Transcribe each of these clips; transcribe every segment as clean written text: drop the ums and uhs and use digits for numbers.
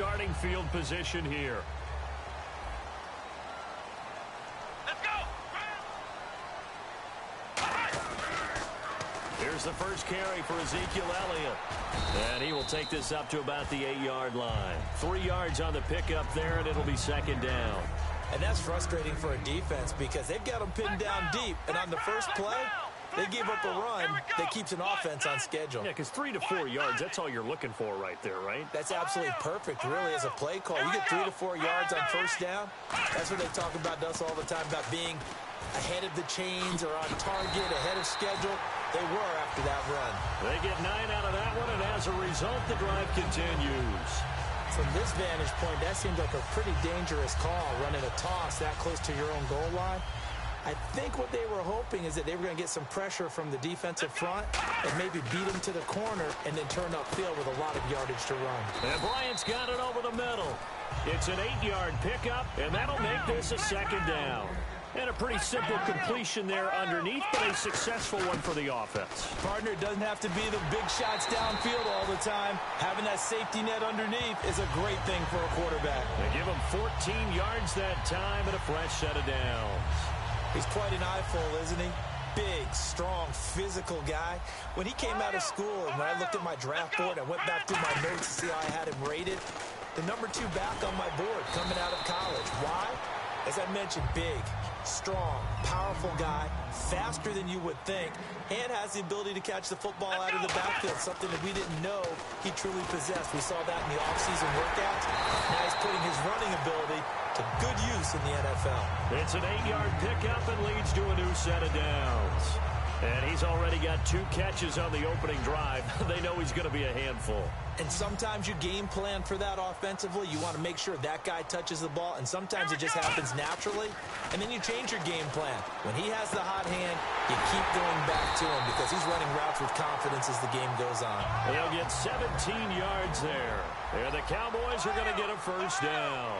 starting field position here. Here's the first carry for Ezekiel Elliott. And he will take this up to about the 8-yard line. 3 yards on the pickup there, and it'll be second down. And that's frustrating for a defense because they've got them pinned down deep. And on the first play, they give up a run that keeps an offense on schedule. Yeah, because 3 to 4 yards, that's all you're looking for right there, right? That's absolutely perfect, really, as a play call. You get 3 to 4 yards on first down. That's what they talk about us all the time, about being ahead of the chains or on target, ahead of schedule. They were after that run. They get 9 out of that one, and as a result, the drive continues. From this vantage point, that seems like a pretty dangerous call, running a toss that close to your own goal line. I think what they were hoping is that they were going to get some pressure from the defensive front and maybe beat them to the corner and then turn upfield with a lot of yardage to run. And Bryant's got it over the middle. It's an 8-yard pickup, and that'll make this a second down. And a pretty simple completion there underneath, but a successful one for the offense. Partner, it doesn't have to be the big shots downfield all the time. Having that safety net underneath is a great thing for a quarterback. They give him 14 yards that time and a fresh set of downs. He's quite an eyeful, isn't he? Big, strong, physical guy. When he came out of school and when I looked at my draft board, I went back through my notes to see how I had him rated. The number 2 back on my board coming out of college. Why? As I mentioned, big, strong, powerful guy, faster than you would think, and has the ability to catch the football out of the backfield, something that we didn't know he truly possessed. We saw that in the offseason workouts. Now he's putting his running ability to good use in the NFL. It's an 8-yard pickup and leads to a new set of downs. And he's already got 2 catches on the opening drive. They know he's going to be a handful. And sometimes you game plan for that offensively. You want to make sure that guy touches the ball, and sometimes it just happens naturally. And then you change your game plan. When he has the hot hand, you keep going back to him because he's running routes with confidence as the game goes on. They'll get 17 yards there. And the Cowboys are going to get a first down.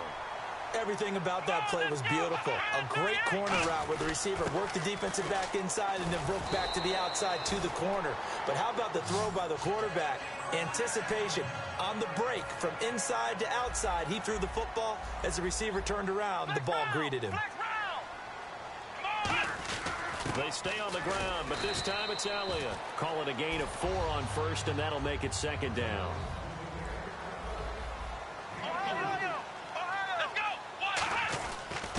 Everything about that play was beautiful. A great corner route where the receiver worked the defensive back inside and then broke back to the outside to the corner. But how about the throw by the quarterback? Anticipation on the break from inside to outside. He threw the football. As the receiver turned around, the ball greeted him. They stay on the ground, but this time it's Elliott. Call it a gain of 4 on first, and that'll make it second down.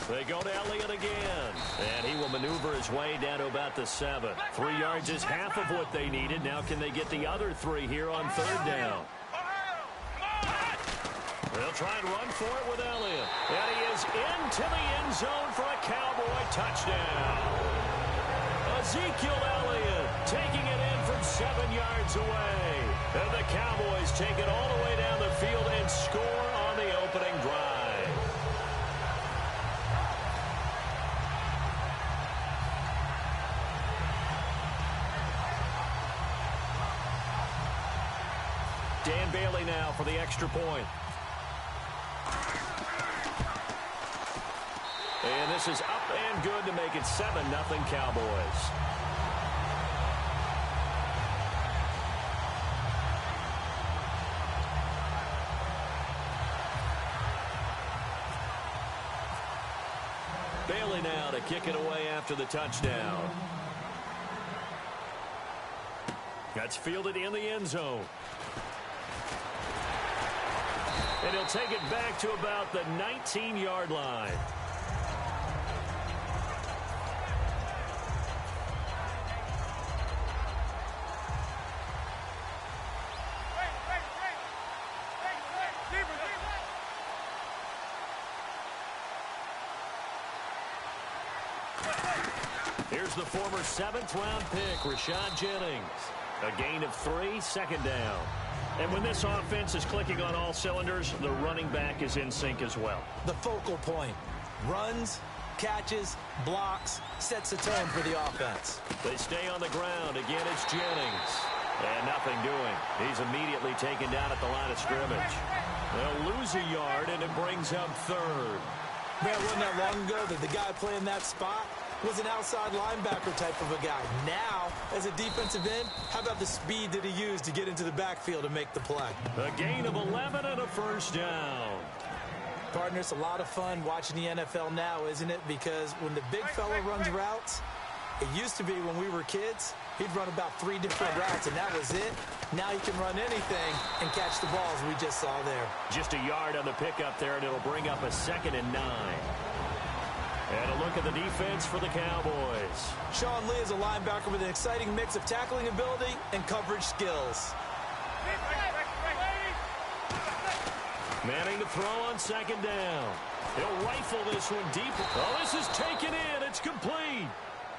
They go to Elliott again, and he will maneuver his way down to about the 7. 3 yards is half of what they needed. Now can they get the other 3 here on third down? They'll try and run for it with Elliott. And he is into the end zone for a Cowboy touchdown. Ezekiel Elliott taking it in from 7 yards away. And the Cowboys take it all the way down the field and score on the opening drive. Dan Bailey now for the extra point. And this is up and good to make it 7-0 Cowboys. Bailey now to kick it away after the touchdown. That's fielded in the end zone. And he'll take it back to about the 19-yard line. Here's the former 7th-round pick, Rashad Jennings. A gain of 3, second down. And when this offense is clicking on all cylinders, the running back is in sync as well. The focal point. Runs, catches, blocks, sets the tone for the offense. They stay on the ground. Again, it's Jennings. And nothing doing. He's immediately taken down at the line of scrimmage. They'll lose a yard, and it brings up third. Man, wasn't that long ago that the guy playing that spot was an outside linebacker type of a guy. Now As a defensive end, how about the speed that he used to get into the backfield and make the play? A gain of 11 and a first down. Partner, it's a lot of fun watching the NFL now, isn't it? Because when the big fella runs routes, it used to be when we were kids, he'd run about 3 different routes, and that was it. Now he can run anything and catch the balls we just saw there. Just a yard on the pickup there, and it'll bring up a 2nd and 9. And a look at the defense for the Cowboys. Sean Lee is a linebacker with an exciting mix of tackling ability and coverage skills. Manning to throw on 2nd down. He'll rifle this one deep. Oh, this is taken in. It's complete.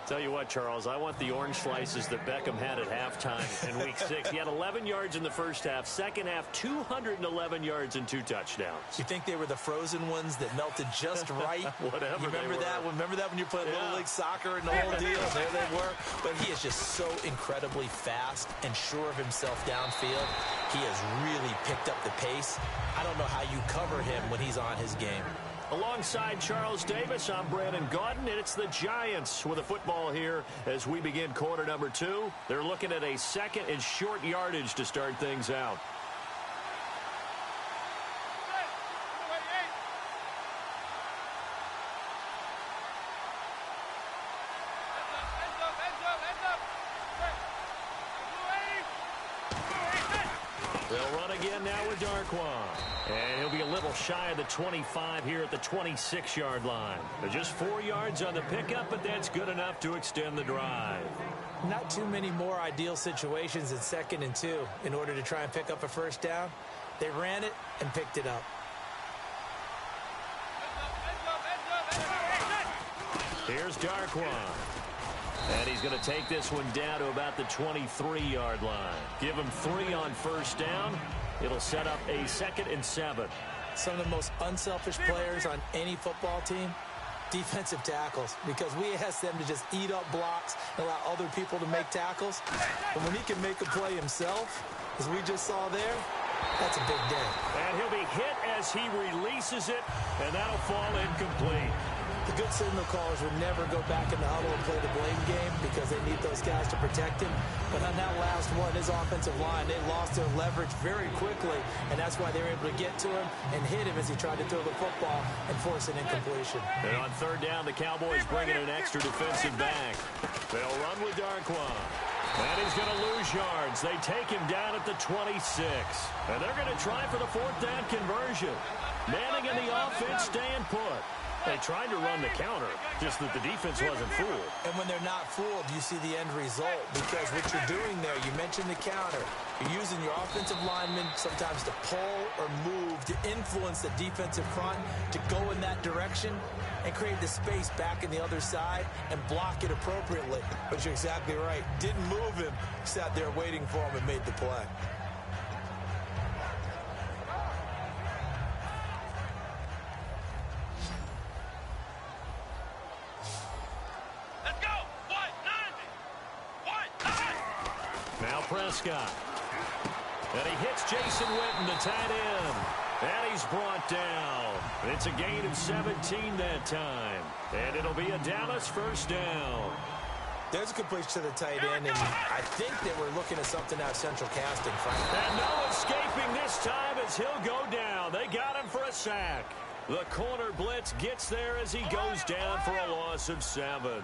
Tell you what, Charles, I want the orange slices that Beckham had at halftime in Week 6. He had 11 yards in the first half. Second half, 211 yards and 2 touchdowns. You think they were the frozen ones that melted just right? Whatever. You remember that? Remember that when you played Little League Soccer and the whole deal? There they were. But he is just so incredibly fast and sure of himself downfield. He has really picked up the pace. I don't know how you cover him when he's on his game. Alongside Charles Davis, I'm Brandon Gaudin, and it's the Giants with a football here as we begin quarter number 2. They're looking at a 2nd and short yardage to start things out. They'll run again now with Darquan. And he'll be a little shy of the 25 here at the 26-yard line. They're just 4 yards on the pickup, but that's good enough to extend the drive. Not too many more ideal situations in 2nd and 2 in order to try and pick up a first down. They ran it and picked it up. Here's Darquan. And he's going to take this one down to about the 23-yard line. Give him 3 on first down. It'll set up a 2nd and 7. Some of the most unselfish players on any football team, defensive tackles, because we ask them to just eat up blocks and allow other people to make tackles. And when he can make a play himself, as we just saw there, that's a big day. And he'll be hit as he releases it, and that'll fall incomplete. The good signal callers would never go back in the huddle and play the blame game because they need those guys to protect him. But on that last one, his offensive line, they lost their leverage very quickly, and that's why they were able to get to him and hit him as he tried to throw the football and force an incompletion. And on 3rd down, the Cowboys bring in an extra defensive back. They'll run with Darquan. And he's going to lose yards. They take him down at the 26. And they're going to try for the 4th down conversion. Manning and the offense staying put. They tried to run the counter, just that the defense wasn't fooled. And when they're not fooled, you see the end result. Because what you're doing there, you mentioned the counter. You're using your offensive linemen sometimes to pull or move, to influence the defensive front, to go in that direction and create the space back in the other side and block it appropriately. But you're exactly right. Didn't move him, sat there waiting for him and made the play. Prescott. And he hits Jason Witten, the tight end. And he's brought down. It's a gain of 17 that time. And it'll be a Dallas first down. There's a completion to the tight end, and I think that we're looking at something out of central casting. And no escaping this time as he'll go down. They got him for a sack. The corner blitz gets there as he goes down for a loss of 7.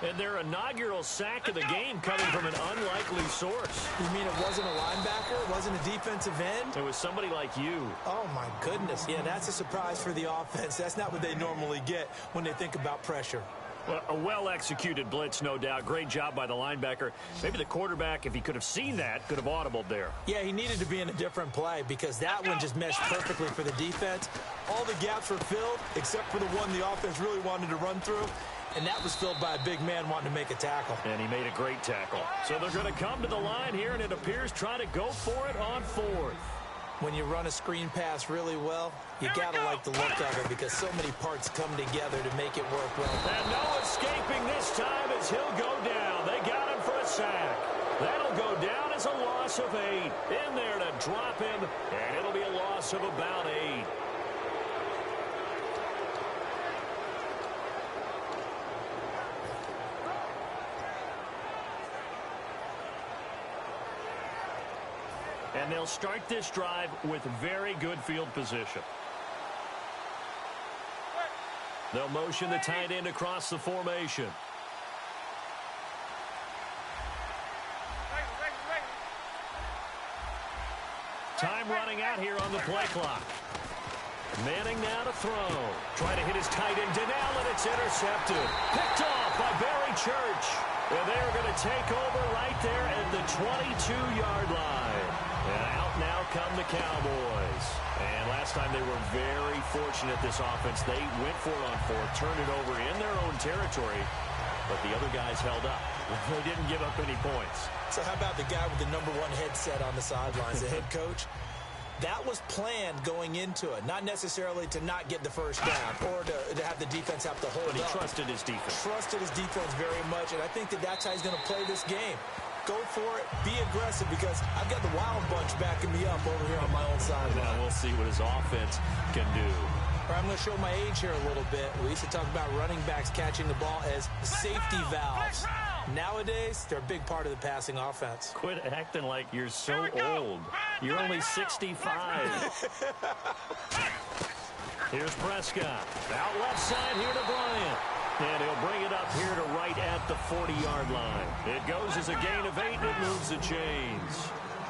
And their inaugural sack of the game coming from an unlikely source. You mean it wasn't a linebacker? It wasn't a defensive end? It was somebody like you. Oh, my goodness. Yeah, that's a surprise for the offense. That's not what they normally get when they think about pressure. Well, a well-executed blitz, no doubt. Great job by the linebacker. Maybe the quarterback, if he could have seen that, could have audibled there. Yeah, he needed to be in a different play because that one just meshed perfectly for the defense. All the gaps were filled except for the one the offense really wanted to run through. And that was filled by a big man wanting to make a tackle. And he made a great tackle. So they're going to come to the line here, and it appears trying to go for it on 4th. When you run a screen pass really well, you got to like the look of it because so many parts come together to make it work well. And no escaping this time as he'll go down. They got him for a sack. That'll go down as a loss of 8. In there to drop him, and it'll be a loss of about 8. And they'll start this drive with very good field position. They'll motion the tight end across the formation. Time running out here on the play clock. Manning now to throw. Trying to hit his tight end, Donnell, and it's intercepted. Picked off by Barry Church. And they're going to take over right there at the 22-yard line. And out now come the Cowboys. And last time they were very fortunate, this offense. They went for it on fourth, turned it over in their own territory, but the other guys held up. They didn't give up any points. So how about the guy with the #1 headset on the sidelines, the head coach? That was planned going into it, not necessarily to not get the first down or to have the defense have to hold up. But he trusted his defense. Trusted his defense very much, and I think that's how he's going to play this game. Go for it, be aggressive, because I've got the wild bunch backing me up over here on my own sideline. Now we'll see what his offense can do. I'm going to show my age here a little bit. We used to talk about running backs catching the ball as safety valves. Nowadays, they're a big part of the passing offense. Quit acting like you're so old. You're only 65. Here's Prescott. Out left side here to Bryant. And he'll bring it up here to right at the 40-yard line. It goes as a gain of 8, and it moves the chains.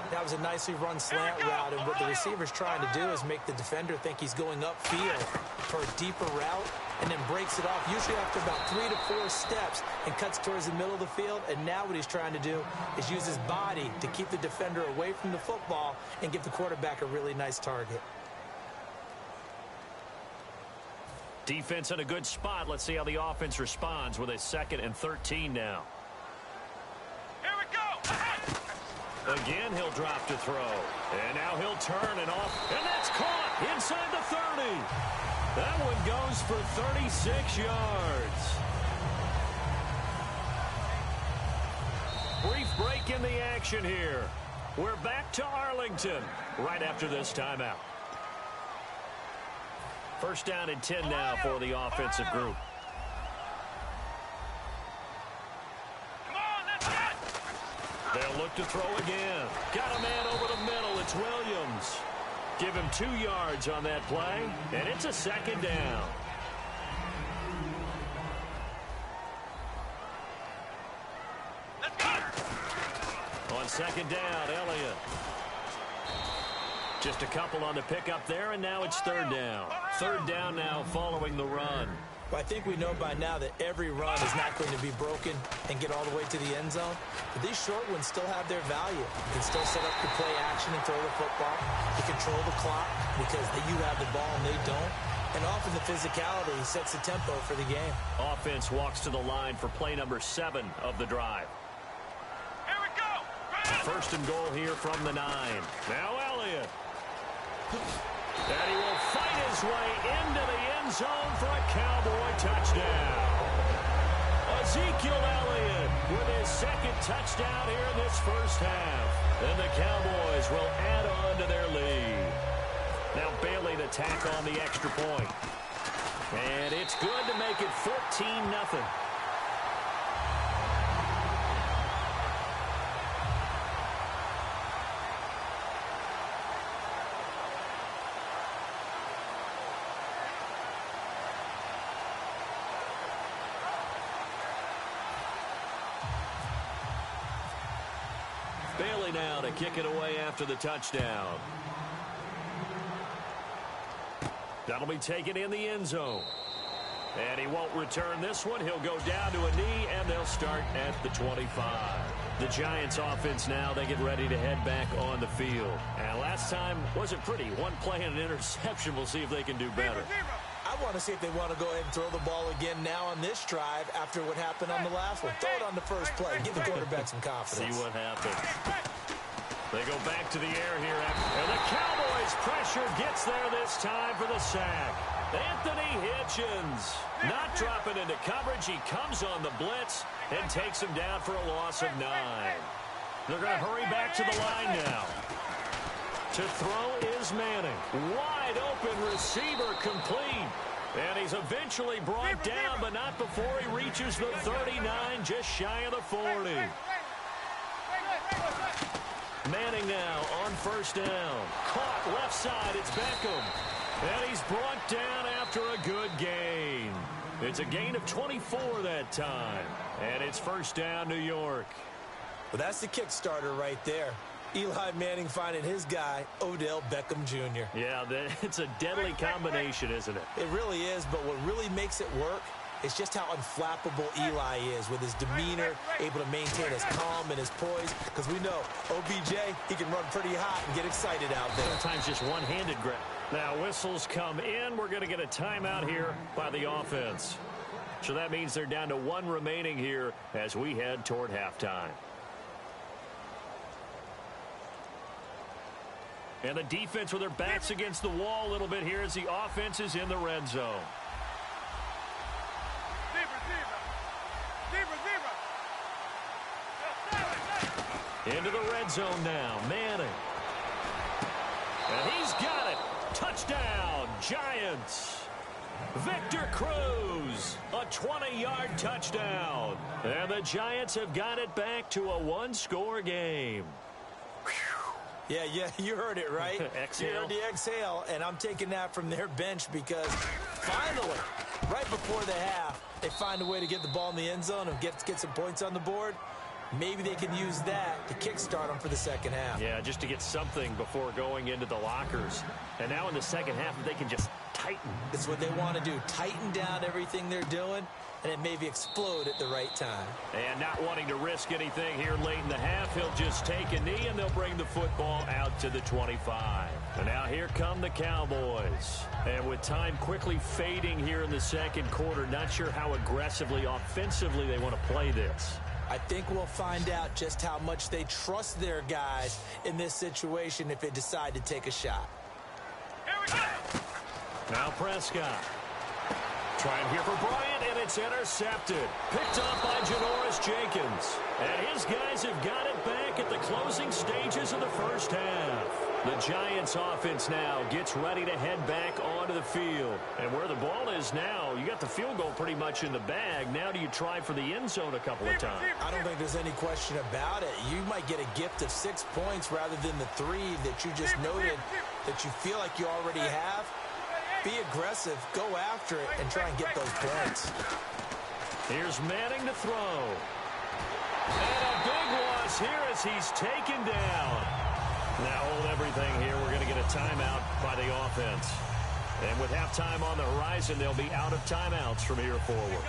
That was a nicely run slant route, and what the receiver's trying to do is make the defender think he's going upfield for a deeper route, and then breaks it off, usually after about 3 to 4 steps, and cuts towards the middle of the field. And now what he's trying to do is use his body to keep the defender away from the football and give the quarterback a really nice target. Defense in a good spot. Let's see how the offense responds with a 2nd and 13 now. Here we go. Again, he'll drop to throw. And now he'll turn and off. And that's caught inside the 30. That one goes for 36 yards. Brief break in the action here. We're back to Arlington right after this timeout. First down and 10 now for the offensive group. Come on, let's get. They'll look to throw again. Got a man over the middle. It's Williams. Give him 2 yards on that play, and it's a 2nd down. Let's go. On 2nd down, Elliott. Just a couple on the pickup there, and now it's 3rd down. 3rd down now following the run. Well, I think we know by now that every run is not going to be broken and get all the way to the end zone. But these short ones still have their value. You can still set up the play action and throw the football. You control the clock because you have the ball and they don't. And often the physicality sets the tempo for the game. Offense walks to the line for play number 7 of the drive. Here we go. 1st and goal here from the 9. Now Elliott. And he will fight his way into the end zone for a Cowboy touchdown. Ezekiel Elliott with his 2nd touchdown here in this first half. And the Cowboys will add on to their lead. Now Bailey to tack on the extra point. And it's good to make it 14-0. Bailey now to kick it away after the touchdown. That'll be taken in the end zone. And he won't return this one. He'll go down to a knee, and they'll start at the 25. The Giants offense now, they get ready to head back on the field. And last time wasn't pretty. One play and an interception. We'll see if they can do better. I want to see if they want to go ahead and throw the ball again now on this drive after what happened on the last one. Throw it on the first play. Give the quarterback some confidence. See what happens. They go back to the air here. And the Cowboys pressure gets there this time for the sack. Anthony Hitchens not dropping into coverage. He comes on the blitz and takes him down for a loss of 9. They're going to hurry back to the line now. To throw is Manning. Wide open receiver complete. And he's eventually brought down, but not before he reaches the 39, just shy of the 40. Manning now on first down. Caught left side. It's Beckham. And he's brought down after a good gain. It's a gain of 24 that time. And it's first down, New York. Well, that's the kick starter right there. Eli Manning finding his guy, Odell Beckham Jr. Yeah, it's a deadly combination, isn't it? It really is, but what really makes it work is just how unflappable Eli is with his demeanor, able to maintain his calm and his poise. Because we know OBJ, he can run pretty hot and get excited out there. Sometimes just one-handed grab. Now whistles come in. We're going to get a timeout here by the offense. So that means they're down to one remaining here as we head toward halftime. And the defense with their backs against the wall a little bit here as the offense is in the red zone. Into the red zone now. Manning. And he's got it. Touchdown, Giants. Victor Cruz, a 20-yard touchdown. And the Giants have got it back to a one-score game. Yeah, you heard it, right? Exhale. You heard the exhale, and I'm taking that from their bench because finally, right before the half, they find a way to get the ball in the end zone and get some points on the board. Maybe they can use that to kickstart them for the second half. Yeah, just to get something before going into the lockers. And now in the second half, they can just tighten. That's what they want to do, tighten down everything they're doing, and it maybe explode at the right time. And not wanting to risk anything here late in the half, he'll just take a knee, and they'll bring the football out to the 25. And now here come the Cowboys. And with time quickly fading here in the second quarter, not sure how aggressively, offensively they want to play this. I think we'll find out just how much they trust their guys in this situation if they decide to take a shot. Here we go. Now Prescott. Trying here for Bryant, and it's intercepted. Picked up by Janoris Jenkins. And his guys have got it back at the closing stages of the first half. The Giants offense now gets ready to head back onto the field. And where the ball is now, you got the field goal pretty much in the bag. Now do you try for the end zone a couple of times? I don't think there's any question about it. You might get a gift of 6 points rather than the 3 that you just noted that you feel like you already have. Be aggressive, go after it, and try and get those points. Here's Manning to throw. And a big loss here as he's taken down. Now hold everything here. We're going to get a timeout by the offense. And with halftime on the horizon, they'll be out of timeouts from here forward.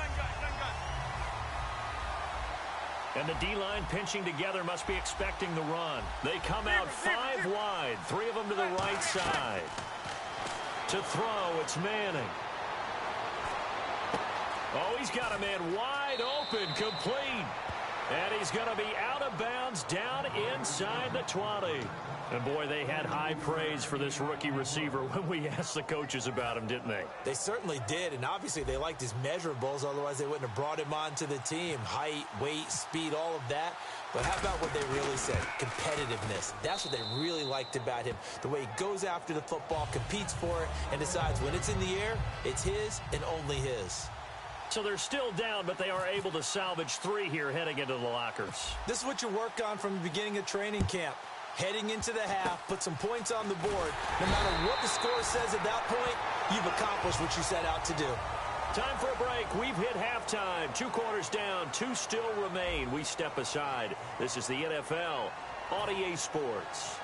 And the D-line pinching together must be expecting the run. They come out 5 wide, 3 of them to the right side. To throw, it's Manning. Oh, he's got a man wide open, complete. And he's going to be out of bounds down inside the 20. And, boy, they had high praise for this rookie receiver when we asked the coaches about him, didn't they? They certainly did, and obviously they liked his measurables. Otherwise, they wouldn't have brought him onto the team. Height, weight, speed, all of that. But how about what they really said? Competitiveness. That's what they really liked about him. The way he goes after the football, competes for it, and decides when it's in the air, it's his and only his. So they're still down, but they are able to salvage 3 here heading into the lockers. This is what you work on from the beginning of training camp. Heading into the half, put some points on the board. No matter what the score says at that point, you've accomplished what you set out to do. Time for a break. We've hit halftime. 2 quarters down, 2 still remain. We step aside. This is the NFL on EA Sports.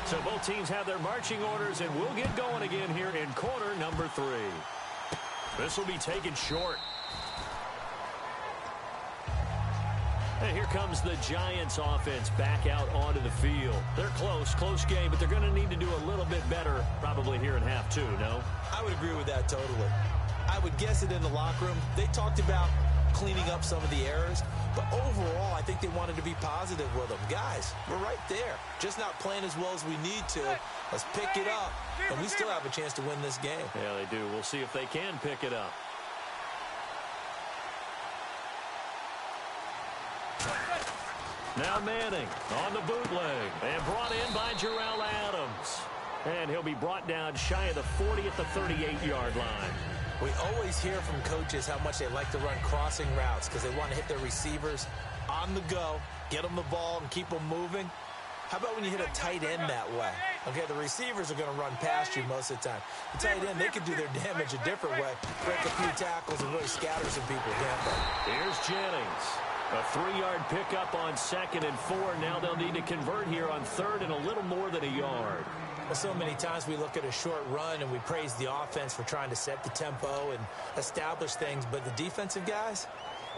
So both teams have their marching orders, and we'll get going again here in quarter number 3. This will be taken short. And here comes the Giants offense back out onto the field. They're close game, but they're going to need to do a little bit better probably here in half 2, no? I would agree with that totally. I would guess it in the locker room. They talked about cleaning up some of the errors, but overall, I think they wanted to be positive with them. Guys, we're right there. Just not playing as well as we need to. Let's pick it up, and we still have a chance to win this game. Yeah, they do. We'll see if they can pick it up. Now Manning on the bootleg and brought in by Jarrell Adams. And he'll be brought down shy of the 40 at the 38-yard line. We always hear from coaches how much they like to run crossing routes because they want to hit their receivers on the go, get them the ball and keep them moving. How about when you hit a tight end that way? Okay, the receivers are going to run past you most of the time. The tight end, they can do their damage a different way, break a few tackles and really scatter some people, can't they? Here's Jennings. A 3-yard pickup on 2nd and 4. Now they'll need to convert here on 3rd and a little more than a yard. Well, so many times we look at a short run and we praise the offense for trying to set the tempo and establish things, but the defensive guys,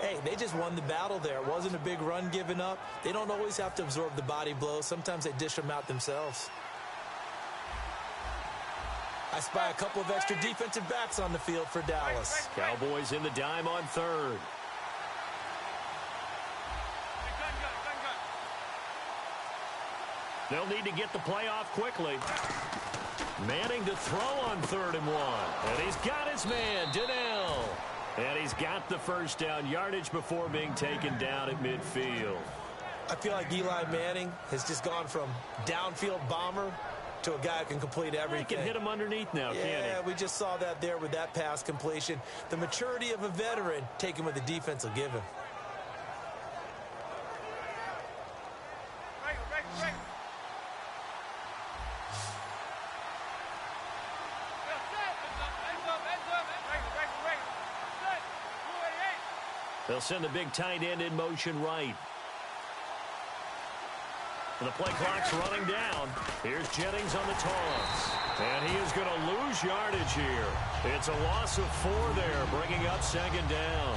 hey, they just won the battle there. It wasn't a big run given up. They don't always have to absorb the body blows. Sometimes they dish them out themselves. I spy a couple of extra defensive backs on the field for Dallas. Cowboys in the dime on 3rd. They'll need to get the play off quickly. Manning to throw on 3rd and 1. And he's got his man, Donnell. And he's got the first down, yardage before being taken down at midfield. I feel like Eli Manning has just gone from downfield bomber to a guy who can complete everything. He can hit him underneath now, can't he? Yeah, we just saw that there with that pass completion. The maturity of a veteran, taking what the defense will give him. They'll send the big tight end in motion right. And the play clock's running down. Here's Jennings on the toss. And he is going to lose yardage here. It's a loss of 4 there, bringing up 2nd down.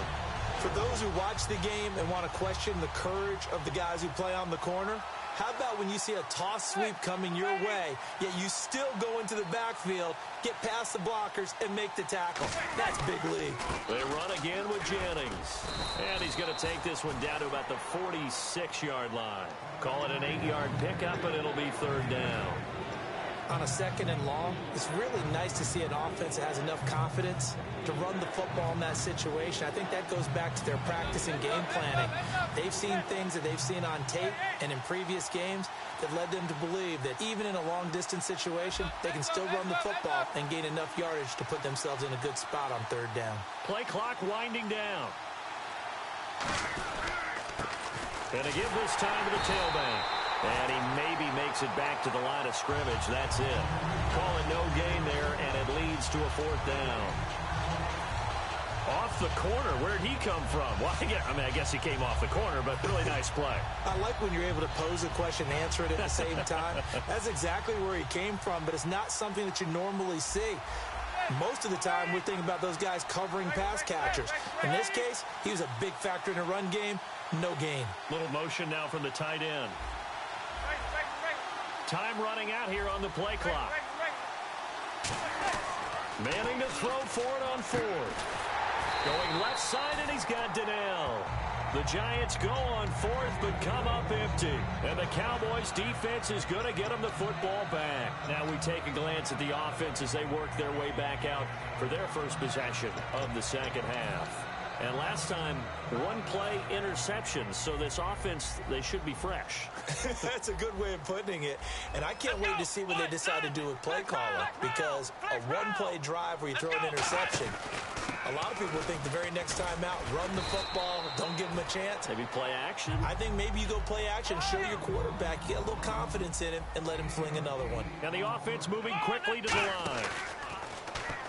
For those who watch the game and want to question the courage of the guys who play on the corner, how about when you see a toss sweep coming your way, yet you still go into the backfield, get past the blockers, and make the tackle? That's big league. They run again with Jennings. And he's going to take this one down to about the 46-yard line. Call it an 8-yard pickup, and it'll be 3rd down. On a 2nd and long, it's really nice to see an offense that has enough confidence to run the football in that situation. I think that goes back to their practice and game planning. They've seen things that they've seen on tape and in previous games that led them to believe that even in a long-distance situation, they can still run the football and gain enough yardage to put themselves in a good spot on 3rd down. Play clock winding down. And to give this time to the tailback. And he maybe makes it back to the line of scrimmage. That's it. Call it no gain there, and it leads to a 4th down. Off the corner. Where'd he come from? Well, I guess he came off the corner, but really nice play. I like when you're able to pose a question and answer it at the same time. That's exactly where he came from, but it's not something that you normally see. Most of the time, we're thinking about those guys covering pass catchers. In this case, he was a big factor in the run game. No gain. Little motion now from the tight end. Time running out here on the play clock. Manning to throw for it on 4th. Going left side, and he's got Donnell. The Giants go on 4th, but come up empty. And the Cowboys defense is going to get them the football back. Now we take a glance at the offense as they work their way back out for their first possession of the 2nd half. And last time, 1 play interception, so this offense, they should be fresh. That's a good way of putting it. And I can't wait to see what they decide to do with play calling, because a 1-play drive where you throw an interception, a lot of people think the very next time out, run the football, don't give them a chance. Maybe play action. I think maybe you go play action, show your quarterback, you get a little confidence in him, and let him fling another one. And the offense moving quickly to the line.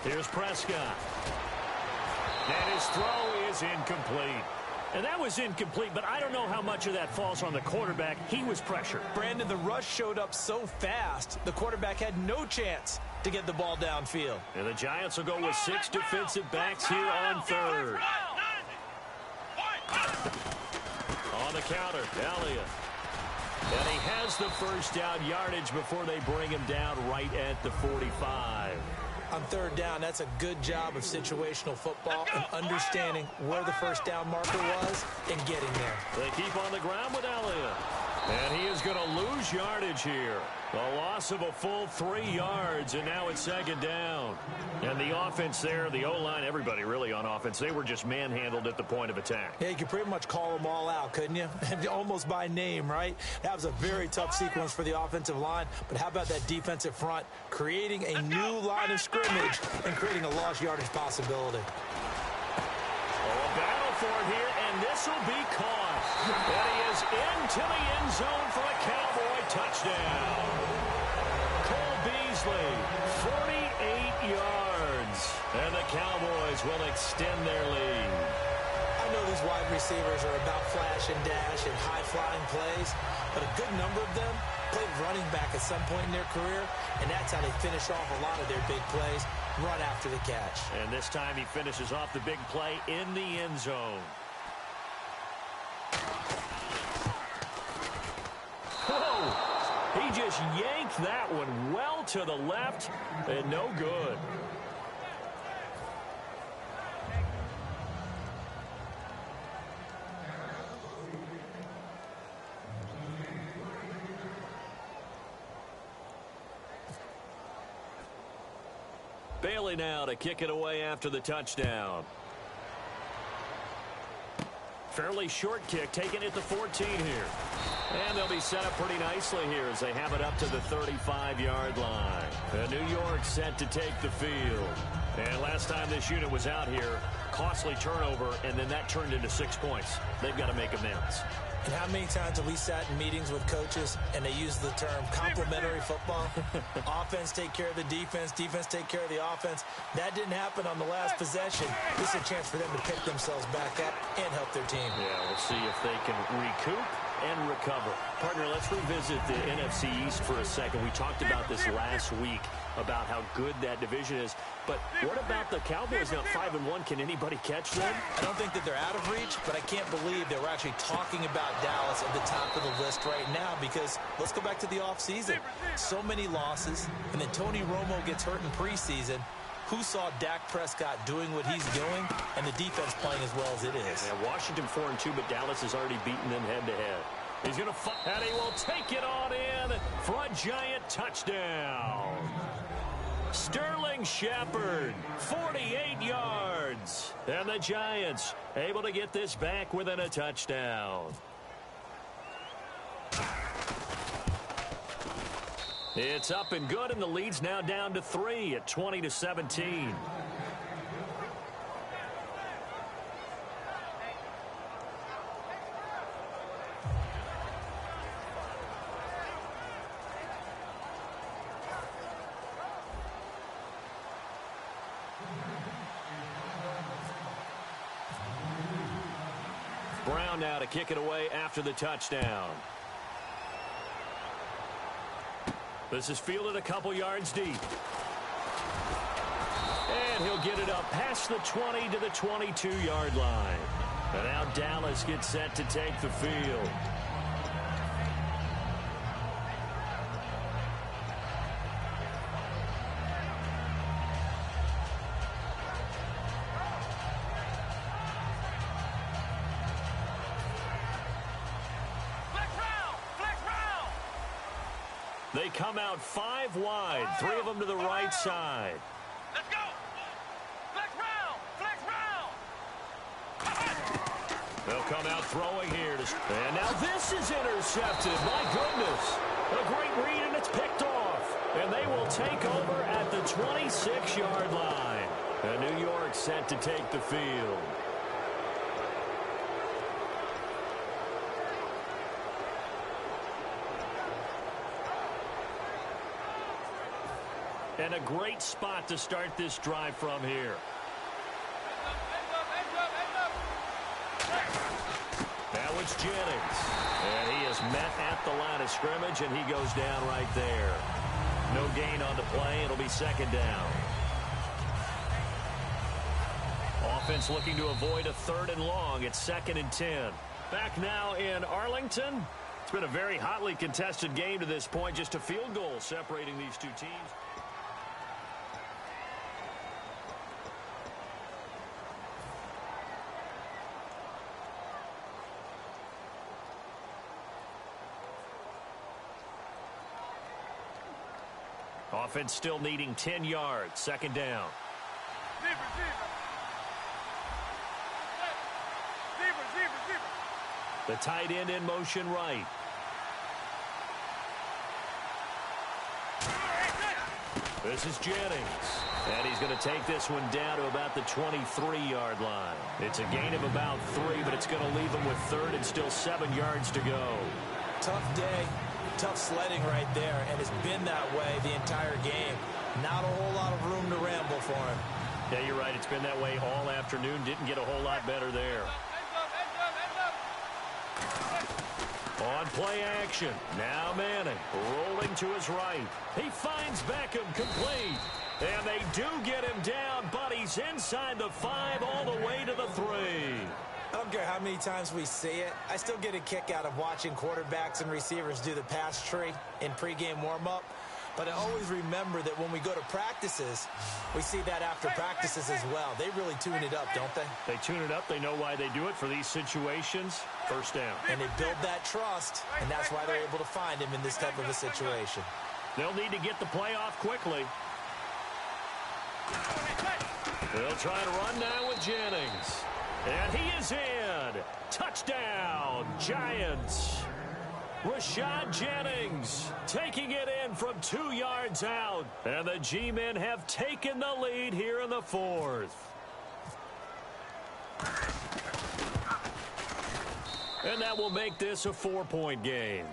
Here's Prescott. And his throw is incomplete. And that was incomplete, but I don't know how much of that falls on the quarterback. He was pressured. Brandon, the rush showed up so fast, the quarterback had no chance to get the ball downfield. And the Giants will go with 6 defensive backs here on 3rd. On the counter, Elliott. And he has the first down yardage before they bring him down right at the 45. On 3rd down, that's a good job of situational football and understanding where the first down marker was and getting there. They keep on the ground with Elliott. And he is going to lose yardage here. A loss of a full 3 yards, and now it's 2nd down. And the offense there, the O-line, everybody really on offense, they were just manhandled at the point of attack. Yeah, you could pretty much call them all out, couldn't you? Almost by name, right? That was a very tough sequence for the offensive line. But how about that defensive front creating a new line of scrimmage and creating a lost yardage possibility? Oh, a battle for it here, and this will be caught. And he is into the end zone for a Cowboy touchdown. Cole Beasley, 48 yards. And the Cowboys will extend their lead. I know these wide receivers are about flash and dash and high-flying plays, but a good number of them played running back at some point in their career, and that's how they finish off a lot of their big plays, run after the catch. And this time he finishes off the big play in the end zone. Whoa! He just yanked that one well to the left, and no good. Bailey now to kick it away after the touchdown. Fairly short kick, taking it to 14 here. And they'll be set up pretty nicely here as they have it up to the 35-yard line. And New York set to take the field. And last time this unit was out here, costly turnover, and then that turned into 6 points. They've got to make amends. And how many times have we sat in meetings with coaches and they use the term complementary football? Offense take care of the defense, defense take care of the offense. That didn't happen on the last possession. This is a chance for them to pick themselves back up and help their team. Yeah, we'll see if they can recoup and recover. Partner, let's revisit the NFC East for a second. We talked about this last week, about how good that division is. But what about the Cowboys now 5-1? Can anybody catch them? I don't think that they're out of reach, but I can't believe that we're actually talking about Dallas at the top of the list right now, because let's go back to the offseason. So many losses, and then Tony Romo gets hurt in preseason. Who saw Dak Prescott doing what he's doing and the defense playing as well as it is? Yeah, Washington 4-2, but Dallas has already beaten them head-to-head. He's going to fight, and he will take it on in for a giant touchdown. Sterling Shepard, 48 yards. And the Giants able to get this back within a touchdown. It's up and good, and the lead's now down to 3 at 20-17. Brown now to kick it away after the touchdown. This is fielded a couple yards deep. And he'll get it up past the 20 to the 22-yard line. And now Dallas gets set to take the field. They come out 5 wide, 3 of them to the right side. Let's go. Flex round. Flex round. They'll come out throwing here. And now this is intercepted. My goodness. A great read, and it's picked off. And they will take over at the 26-yard line. And New York set to take the field. And a great spot to start this drive from here. Now it's Jennings. And he is met at the line of scrimmage, and he goes down right there. No gain on the play. It'll be second down. Offense looking to avoid a 3rd and long. It's 2nd and 10. Back now in Arlington. It's been a very hotly contested game to this point. Just a field goal separating these two teams. Offense still needing 10 yards. 2nd down. The tight end in motion right. This is Jennings. And he's going to take this one down to about the 23-yard line. It's a gain of about 3, but it's going to leave him with third and still 7 yards to go. Tough day, tough sledding right there, and it's been that way the entire game. Not a whole lot of room to ramble for him. Yeah, you're right. It's been that way all afternoon. Didn't get a whole lot better there. On play action. Now Manning rolling to his right. He finds Beckham complete. And they do get him down, but he's inside the 5 all the way to the 3. I don't care how many times we see it. I still get a kick out of watching quarterbacks and receivers do the pass tree in pregame warm-up. But I always remember that when we go to practices, we see that after practices as well. They really tune it up, don't they? They tune it up. They know why they do it for these situations. First down. And they build that trust, and that's why they're able to find him in this type of a situation. They'll need to get the play off quickly. They'll try to run now with Jennings. And he is in. Touchdown, Giants. Rashad Jennings taking it in from 2 yards out. And the G-men have taken the lead here in the 4th. And that will make this a 4-point game.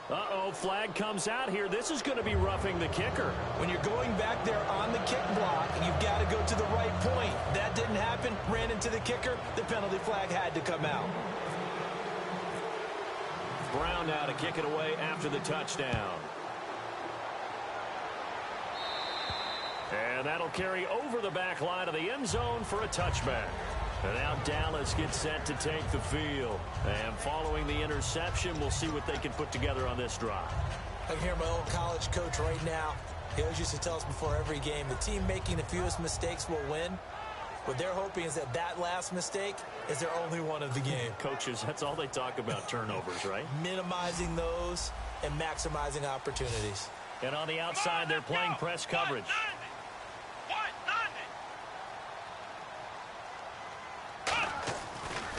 Uh-oh, flag comes out here. This is going to be roughing the kicker. When you're going back there on the kick block, you've got to go to the right point. That didn't happen. Ran into the kicker. The penalty flag had to come out. Brown now to kick it away after the touchdown. And that'll carry over the back line of the end zone for a touchback. And now Dallas gets set to take the field. And following the interception, we'll see what they can put together on this drive. I can hear my old college coach right now. He always used to tell us before every game, the team making the fewest mistakes will win. What they're hoping is that that last mistake is their only one of the game. Coaches, that's all they talk about, turnovers, right? Minimizing those and maximizing opportunities. And on the outside, they're playing press coverage.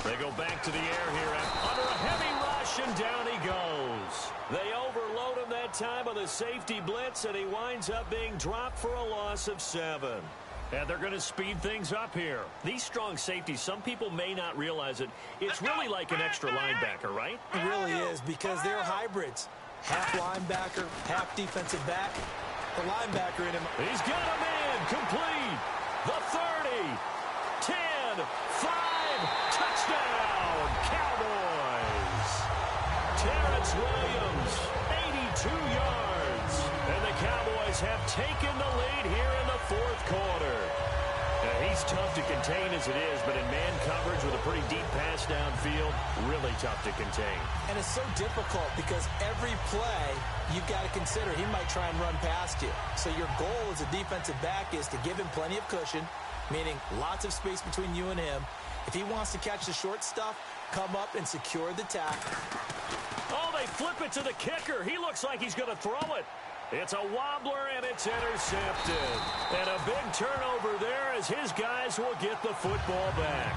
They go back to the air here under a heavy rush, and down he goes. They overload him that time with a safety blitz, and he winds up being dropped for a loss of 7. And they're going to speed things up here. These strong safeties, some people may not realize it. It's really like an extra linebacker, right? It really is, because they're hybrids. Half linebacker, half defensive back. The linebacker in him. He's got a man complete. The 30, 10, 5. Touchdown, Cowboys. Terrence Williams, 82 yards. And the Cowboys have taken the lead here in the 4th quarter. Now, he's tough to contain as it is, but in man coverage with a pretty deep pass downfield, really tough to contain. And it's so difficult because every play you've got to consider he might try and run past you. So your goal as a defensive back is to give him plenty of cushion, meaning lots of space between you and him. If he wants to catch the short stuff, come up and secure the tackle. Oh, they flip it to the kicker. He looks like he's going to throw it. It's a wobbler, and it's intercepted. And a big turnover there as his guys will get the football back.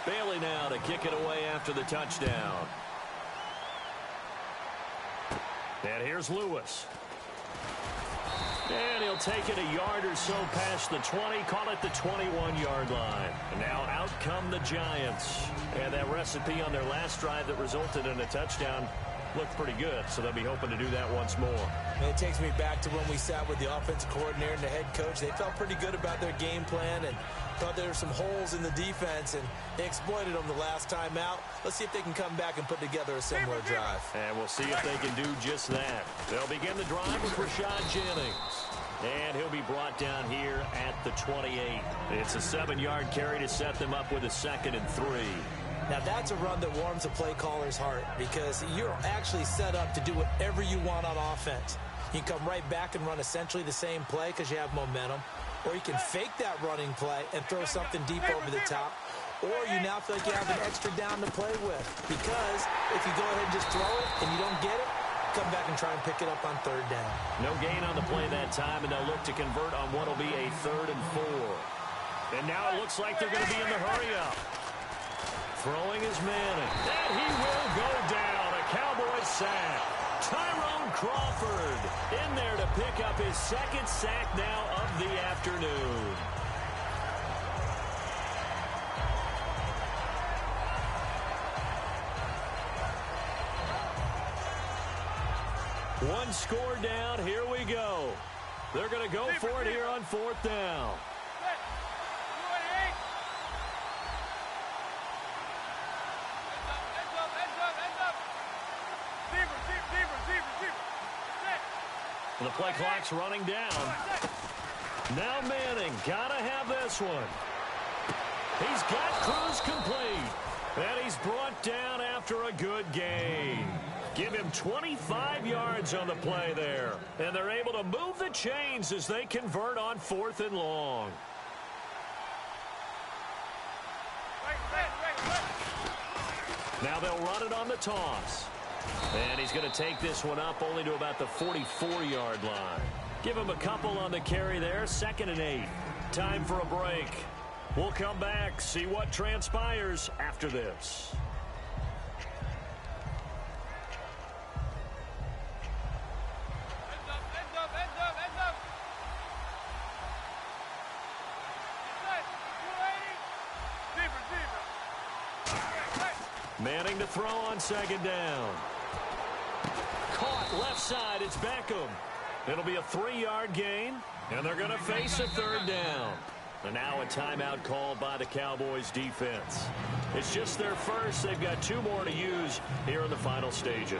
Bailey now to kick it away after the touchdown. And here's Lewis. And he'll take it a yard or so past the 20, call it the 21-yard line. And now out come the Giants. And that recipe on their last drive that resulted in a touchdown looked pretty good, so they'll be hoping to do that once more. And it takes me back to when we sat with the offensive coordinator and the head coach. They felt pretty good about their game plan and thought there were some holes in the defense, and they exploited them the last time out. Let's see if they can come back and put together a similar drive. And we'll see if they can do just that. They'll begin the drive with Rashad Jennings. And he'll be brought down here at the 28. It's a 7-yard carry to set them up with a 2nd and 3. Now, that's a run that warms a play caller's heart because you're actually set up to do whatever you want on offense. You can come right back and run essentially the same play because you have momentum. Or you can fake that running play and throw something deep over the top. Or you now feel like you have an extra down to play with. Because if you go ahead and just throw it and you don't get it, come back and try and pick it up on 3rd down. No gain on the play that time, and they'll look to convert on what will be a 3rd and 4. And now it looks like they're going to be in the hurry-up. Throwing is Manning. And he will go down. A Cowboys sack. Tyrone Crawford in there to pick up his second sack now of the afternoon. One score down. Here we go. They're going to go for it here on fourth down. The play clock's running down. Now Manning, gotta have this one. He's got Cruz complete. And he's brought down after a good gain. Give him 25 yards on the play there. And they're able to move the chains as they convert on fourth and long. Now they'll run it on the toss. And he's going to take this one up only to about the 44-yard line. Give him a couple on the carry there. 2nd and 8. Time for a break. We'll come back, see what transpires after this. Manning to throw on 2nd down. Caught left side. It's Beckham. It'll be a 3-yard gain, and they're going to face a 3rd down. And now a timeout called by the Cowboys defense. It's just their first. They've got 2 more to use here in the final stages.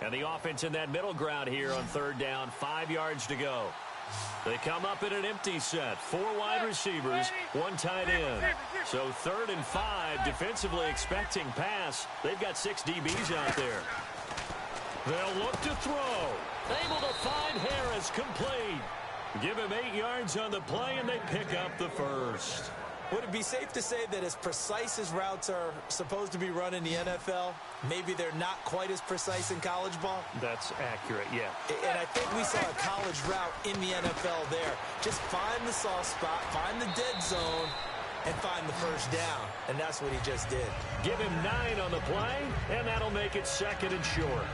And the offense in that middle ground here on 3rd down. 5 yards to go. They come up in an empty set. 4 wide receivers, 1 tight end. So 3rd and 5, defensively expecting pass. They've got 6 DBs out there. They'll look to throw. Able to find Harris, complete. Give him 8 yards on the play, and they pick up the first. Would it be safe to say that as precise as routes are supposed to be run in the NFL, maybe they're not quite as precise in college ball? That's accurate, yeah. And I think we saw a college route in the NFL there. Just find the soft spot, find the dead zone, and find the first down. And that's what he just did. Give him 9 on the play, and that'll make it 2nd and short.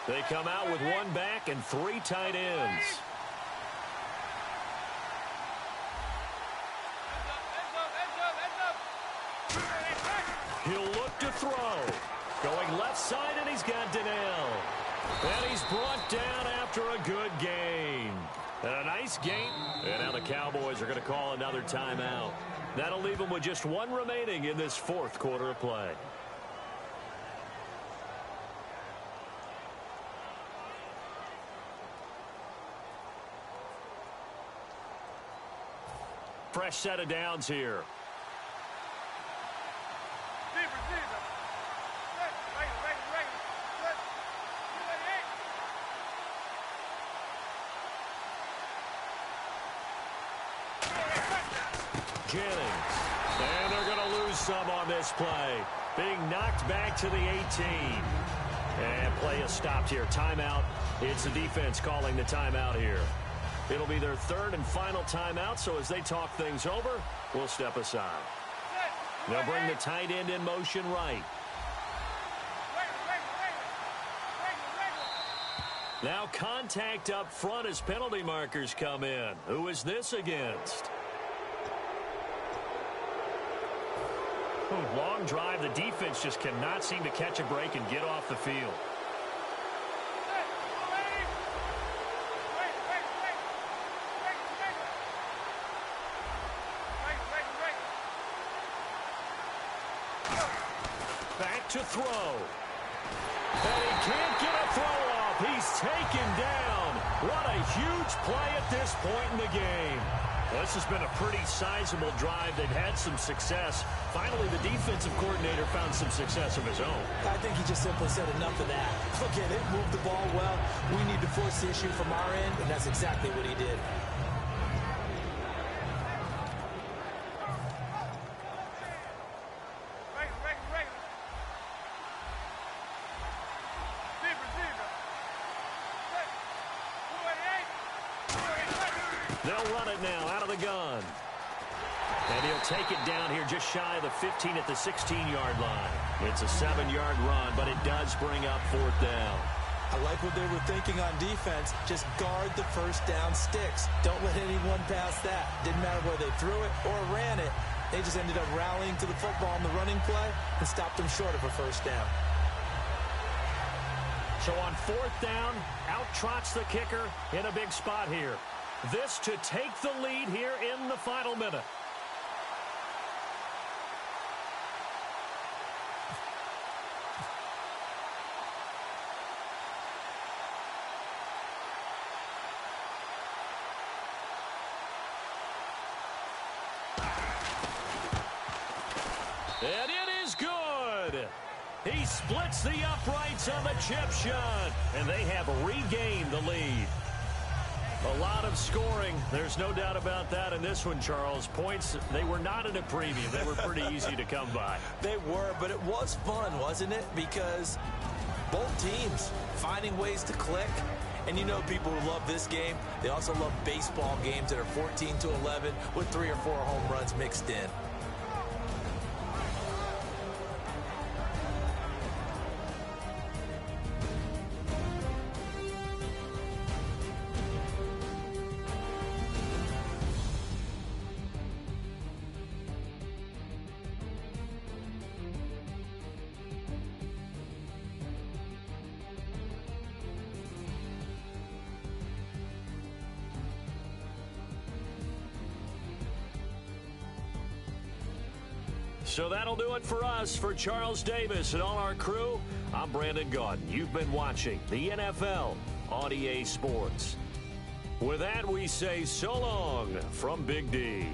They come out with 1 back and 3 tight ends. He'll look to throw. Going left side, and he's got Donnell. And he's brought down after a good gain. And a nice gain. And now the Cowboys are going to call another timeout. That'll leave them with just 1 remaining in this 4th quarter of play. Fresh set of downs here. Jennings. And they're going to lose some on this play. Being knocked back to the 18. And play is stopped here. Timeout. It's the defense calling the timeout here. It'll be their 3rd and final timeout, so as they talk things over, we'll step aside. They'll bring the tight end in motion right. Now contact up front as penalty markers come in. Who is this against? Long drive. The defense just cannot seem to catch a break and get off the field. Back to throw. And he can't get a throw off. He's taken down. What a huge play at this point in the game. Well, this has been a pretty sizable drive. They've had some success. Finally, the defensive coordinator found some success of his own. I think he just simply said enough of that. Look at it, move the ball well. We need to force the issue from our end, and that's exactly what he did. They'll run it now out of the gun. And he'll take it down here just shy of the 15 at the 16-yard line. It's a 7-yard run, but it does bring up 4th down. I like what they were thinking on defense. Just guard the first down sticks. Don't let anyone pass that. Didn't matter whether they threw it or ran it. They just ended up rallying to the football in the running play and stopped them short of a first down. So on 4th down, out trots the kicker in a big spot here. This to take the lead here in the final minute. And it is good. He splits the uprights on the chip shot, and they have regained the lead. A lot of scoring. There's no doubt about that in this one, Charles. Points, they were not at a premium. They were pretty easy to come by. They were, but it was fun, wasn't it? Because both teams finding ways to click. And you know people who love this game, they also love baseball games that are 14-11 with 3 or 4 home runs mixed in. So that'll do it for us. For Charles Davis and all our crew, I'm Brandon Gaudin. You've been watching the NFL on EA Sports. With that, we say so long from Big D.